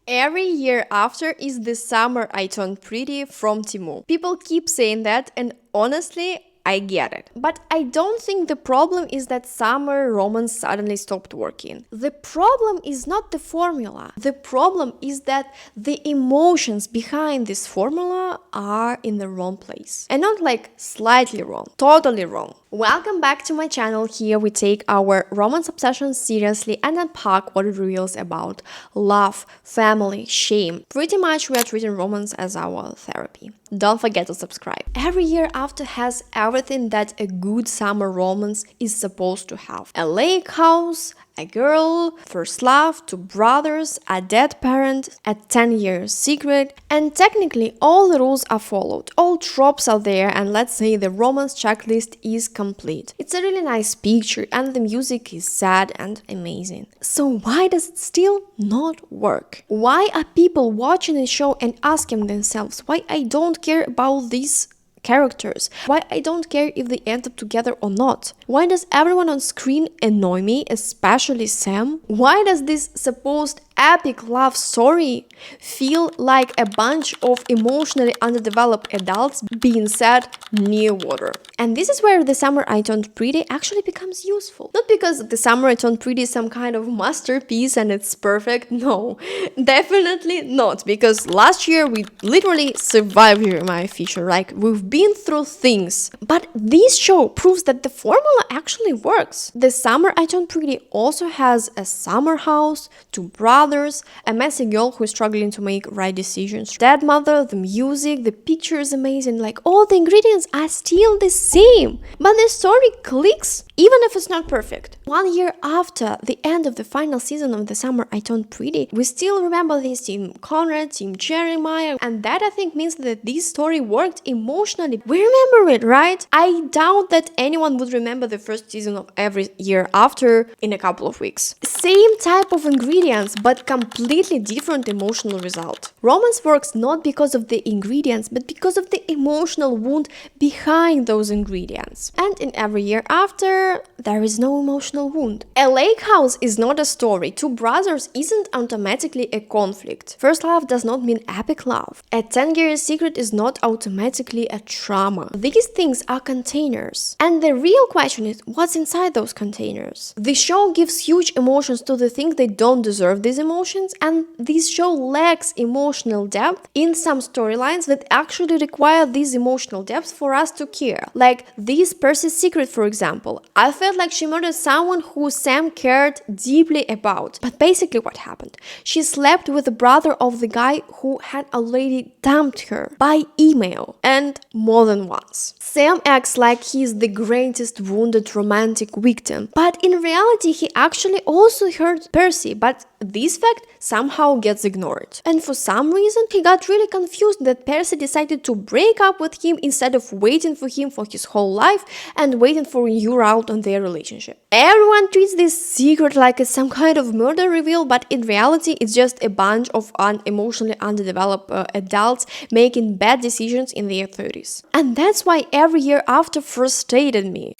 Every year after is the summer I turned pretty from Timu. People keep saying that, and honestly, I get it. But I don't think the problem is that summer romance suddenly stopped working. The problem is not the formula. The problem is that the emotions behind this formula are in the wrong place. And not like slightly wrong, totally wrong. Welcome back to my channel. Here we take our romance obsession seriously and unpack what it reveals about love, family, shame. Pretty much we are treating romance as our therapy. Don't forget to subscribe. Every year after has everything that a good summer romance is supposed to have. A lake house, a girl, first love, two brothers, a dead parent, a 10-year secret, and technically all the rules are followed. All tropes are there, and let's say the romance checklist is complete. It's a really nice picture and the music is sad and amazing. So why does it still not work? Why are people watching the show and asking themselves why I don't care about these characters? Why I don't care if they end up together or not? Why does everyone on screen annoy me, especially Sam? Why does this supposed epic love story feel like a bunch of emotionally underdeveloped adults being set near water? And this is where the summer I turned pretty actually becomes useful. Not because the summer I turned pretty is some kind of masterpiece and it's perfect, no, definitely not, because last year we literally survived here in my feature, like we've been through things. But this show proves that the formula actually works. The summer I turned pretty also has a summer house, two brothers, a messy girl who is struggling to make right decisions, dead mother, the music, the picture is amazing, like all the ingredients are still the same. But the story clicks even if it's not perfect. 1 year after the end of the final season of the summer I turned pretty, we still remember this team Conrad, team Jeremiah, and that I think means that this story worked emotionally. We remember it, right? I doubt that anyone would remember the first season of every year after in a couple of weeks. Same type of ingredients, but completely different emotional result. Romance works not because of the ingredients, but because of the emotional wound behind those ingredients. And in every year after, there is no emotional wound. A lake house is not a story. Two brothers isn't automatically a conflict. First love does not mean epic love. A 10-year secret is not automatically a trauma. These things are containers. And the real question is, what's inside those containers? The show gives huge emotions to the things they don't deserve these emotions, and this show lacks emotional depth in some storylines that actually require this emotional depth for us to care. Like this Percy's secret, for example. I felt like she murdered someone who Sam cared deeply about. But basically what happened? She slept with the brother of the guy who had already dumped her by email, and more than once. Sam acts like he's the greatest wounded romantic victim, but in reality he actually also hurt Percy, but this fact somehow gets ignored. And for some reason he got really confused that Percy decided to break up with him instead of waiting for him for his whole life and waiting for a year out on their relationship. Everyone treats this secret like it's some kind of murder reveal, but in reality it's just a bunch of emotionally underdeveloped adults making bad decisions in their 30s. And that's why every year after frustrated me.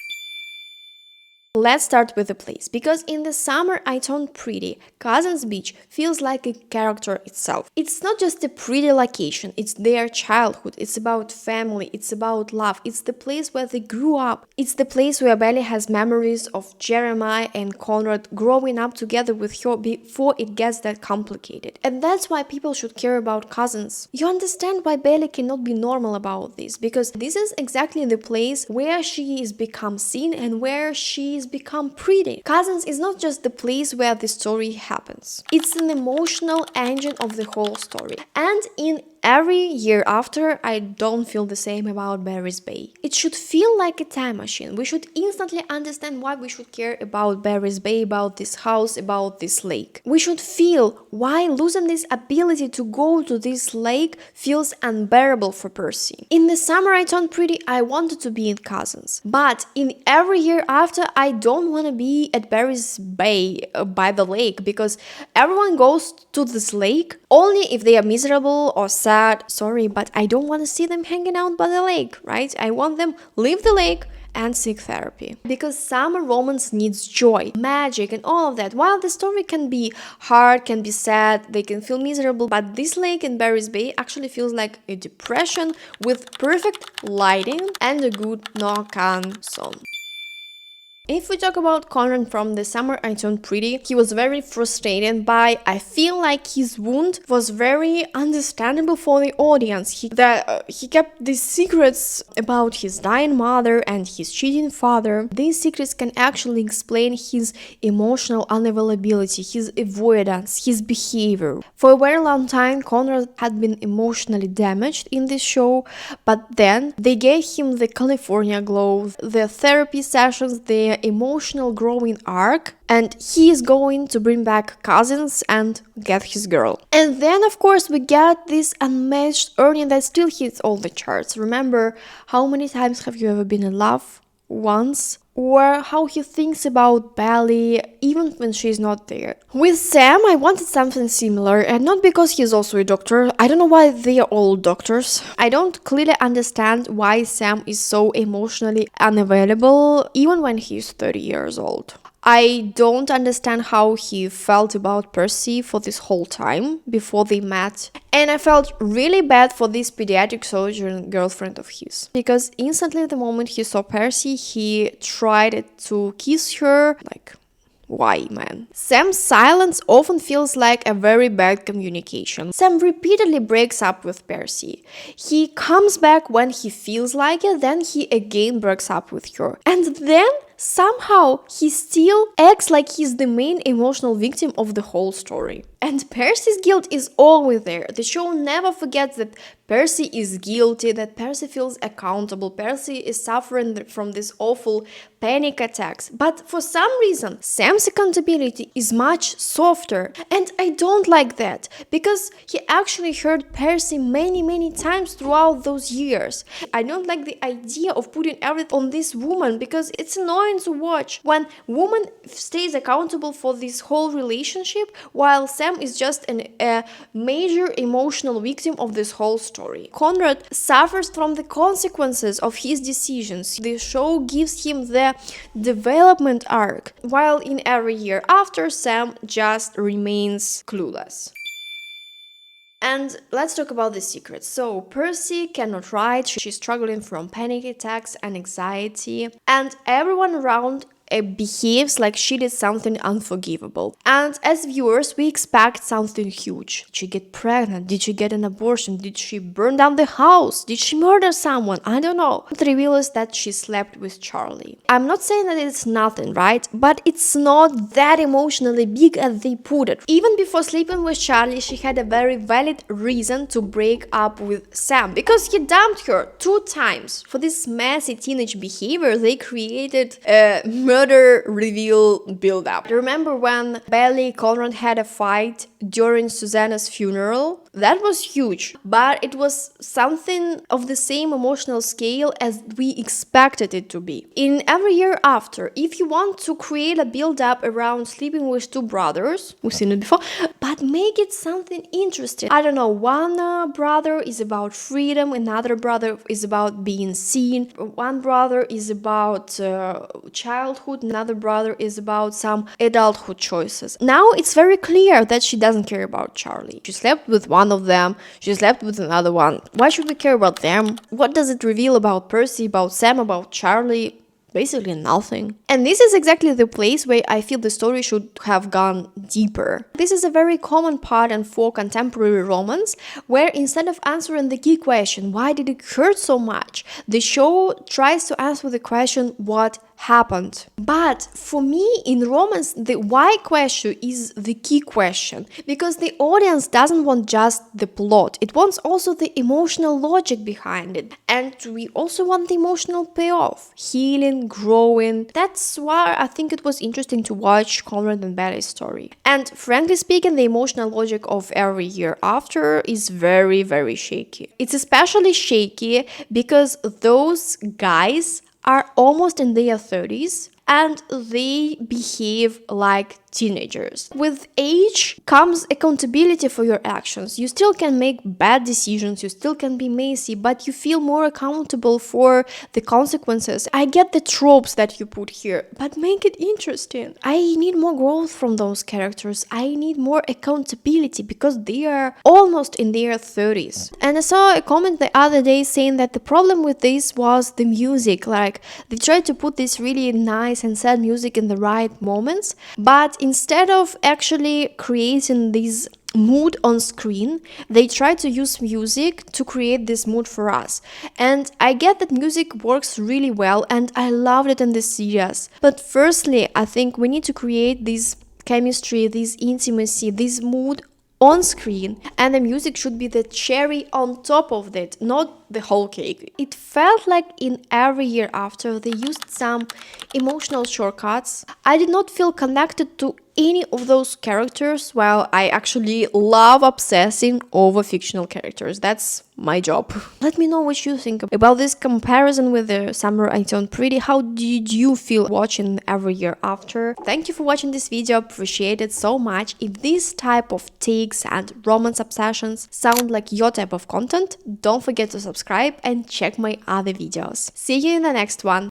Let's start with the place, because in the summer I turned pretty, Cousins Beach feels like a character itself. It's not just a pretty location, it's their childhood, it's about family, it's about love, it's the place where they grew up, it's the place where Belly has memories of Jeremiah and Conrad growing up together with her before it gets that complicated. And that's why people should care about cousins. You understand why Belly cannot be normal about this, because this is exactly the place where she is become seen and where she is become pretty. Cousins is not just the place where the story happens. It's an emotional engine of the whole story. And in every year after, I don't feel the same about Barry's Bay. It should feel like a time machine. We should instantly understand why we should care about Barry's Bay, about this house, about this lake. We should feel why losing this ability to go to this lake feels unbearable for Percy. In the summer I turned pretty, I wanted to be in Cousins. But in every year after, I don't want to be at Barry's Bay by the lake, because everyone goes to this lake only if they are miserable or sad. Sorry, but I don't want to see them hanging out by the lake, right? I want them leave the lake and seek therapy. Because summer romance needs joy, magic, and all of that. While the story can be hard, can be sad, they can feel miserable, but this lake in Barry's Bay actually feels like a depression with perfect lighting and a good knock-on song. If we talk about Conrad from The Summer I Turned Pretty, he was very frustrated by, I feel like his wound was very understandable for the audience. He kept these secrets about his dying mother and his cheating father. These secrets can actually explain his emotional unavailability, his avoidance, his behavior. For a very long time, Conrad had been emotionally damaged in this show, but then they gave him the California glow, the therapy sessions, the emotional growing arc, and he is going to bring back cousins and get his girl. And then of course we get this unmatched earning that still hits all the charts. Remember, how many times have you ever been in love? Once. Or how he thinks about Belly even when she's not there. With Sam, I wanted something similar, and not because he's also a doctor. I don't know why they are all doctors. I don't clearly understand why Sam is so emotionally unavailable even when he's 30 years old. I don't understand how he felt about Percy for this whole time before they met. And I felt really bad for this pediatric surgeon girlfriend of his. Because instantly the moment he saw Percy, he tried to kiss her. Like, why, man? Sam's silence often feels like a very bad communication. Sam repeatedly breaks up with Percy. He comes back when he feels like it, then he again breaks up with her. And then somehow he still acts like he's the main emotional victim of the whole story. And Percy's guilt is always there. The show never forgets that Percy is guilty, that Percy feels accountable, Percy is suffering from these awful panic attacks. But for some reason, Sam's accountability is much softer. And I don't like that, because he actually hurt Percy many times throughout those years. I don't like the idea of putting everything on this woman, because it's annoying to watch when woman stays accountable for this whole relationship while Sam is just a major emotional victim of this whole story. Conrad suffers from the consequences of his decisions. The show gives him the development arc, while in every year after, Sam just remains clueless. And let's talk about the secrets. So Percy cannot write, she's struggling from panic attacks and anxiety, and everyone around behaves like she did something unforgivable. And as viewers, we expect something huge. Did she get pregnant? Did she get an abortion? Did she burn down the house? Did she murder someone? I don't know. The reveal is that she slept with Charlie. I'm not saying that it's nothing, right? But it's not that emotionally big as they put it. Even before sleeping with Charlie, she had a very valid reason to break up with Sam, because he dumped her 2 times. For this messy teenage behavior, they created a murder reveal build-up. Remember when Belly Conrad had a fight during Susanna's funeral? That was huge, but it was something of the same emotional scale as we expected it to be. In every year after, if you want to create a build-up around sleeping with 2 brothers, we've seen it before, but make it something interesting. I don't know, one brother is about freedom, another brother is about being seen, one brother is about childhood, another brother is about some adulthood choices. Now it's very clear that she doesn't care about Charlie. She slept with one of them, she slept with another one. Why should we care about them? What does it reveal about Percy, about Sam, about Charlie? Basically nothing. And this is exactly the place where I feel the story should have gone deeper. This is a very common pattern for contemporary romance, where instead of answering the key question, why did it hurt so much, the show tries to answer the question, what happened. But for me, in romance, the why question is the key question, because the audience doesn't want just the plot, it wants also the emotional logic behind it, and we also want the emotional payoff, healing, growing. That's why I think it was interesting to watch Conrad and Betty's story. And frankly speaking, the emotional logic of every year after is very shaky. It's especially shaky because those guys are almost in their 30s and they behave like teenagers. With age comes accountability for your actions. You still can make bad decisions, you still can be messy, but you feel more accountable for the consequences. I get the tropes that you put here, but make it interesting. I need more growth from those characters. I need more accountability because they are almost in their 30s. And I saw a comment the other day saying that the problem with this was the music. Like, they tried to put this really nice and sad music in the right moments, but instead of actually creating this mood on screen, they try to use music to create this mood for us. And I get that music works really well, and I loved it in this series. But firstly, I think we need to create this chemistry, this intimacy, this mood on screen, and the music should be the cherry on top of that, not the whole cake. It felt like in every year after they used some emotional shortcuts. I did not feel connected to any of those characters, while I actually love obsessing over fictional characters. That's my job. Let me know what you think about this comparison with the Summer I Turned Pretty. How did you feel watching every year after? Thank you for watching this video, appreciate it so much. If this type of takes and romance obsessions sound like your type of content, don't forget to subscribe and check my other videos. See you in the next one.